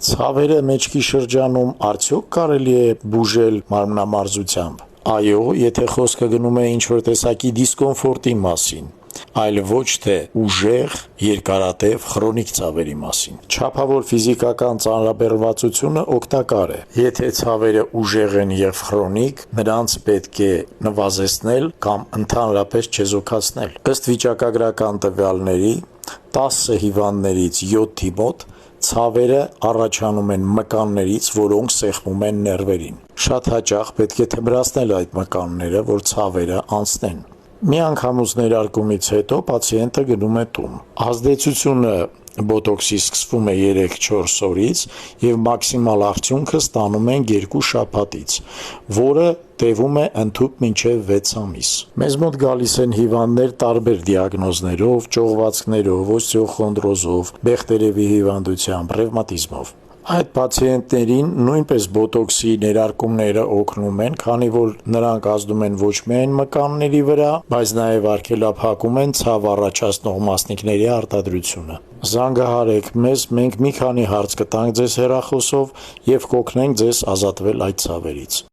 Ցավերը մեջքի շրջանում արդյոք կարելի է բուժել մարմնամարզությամբ։ Այո, եթե խոսքը գնում է ինչ-որ տեսակի դիսկոմֆորտի մասին, այլ ոչ թե ուժեղ, երկարատև, քրոնիկ ցավերի մասին։ Չափավոր ֆիզիկական ծանրաբեռնվածությունը օգտակար է։ Եթե ցավերը ուժեղ են եւ քրոնիկ, նրանց պետք է նվազեցնել կամ ընդհանրապես չեզոքացնել։ Ըստ վիճակագրական տվյալների, 10 հիվանդներից 7-ի մոտ ցավերը առաջանում են մկաններից, որոնք սեղմում են ներվերին։ Շատ հաճախ պետք է թմրացնել այդ մկանները, որ ցավերը անցնեն։ Միանգամուց ներարկումից հետո պացիենտը գնում է տուն։ Ազդեցությունը բոտոքսի սկսվում է 3-4 օրից եւ մաքսիմալ արդյունքը ստանում են 2 շաբաթից, որը տևում է ընդհուպ մինչև 6 ամիս։ Մեզ մոտ գալիս են հիվանդներ տարբեր դիագնոզներով, ճողվածքներով, օստեոխոնդրոզով, բեղտերևի հիվանդությամբ, ռևմատիզմով։ Այդ պացիենտներին նույնպես բոտոքսի ներարկումները օգնում են, քանի որ նրանք ազդում են ոչ միայն մկանների վրա, բայց նաև արգելափակում են ցավ առաջացնող մասնիկների արտադրությունը։ Զանգահարեք մեզ, մենք մի քանի հարց կտանք ձեզ հեռախոսով եւ կօգնենք ձեզ ազատվել այդ ցավերից։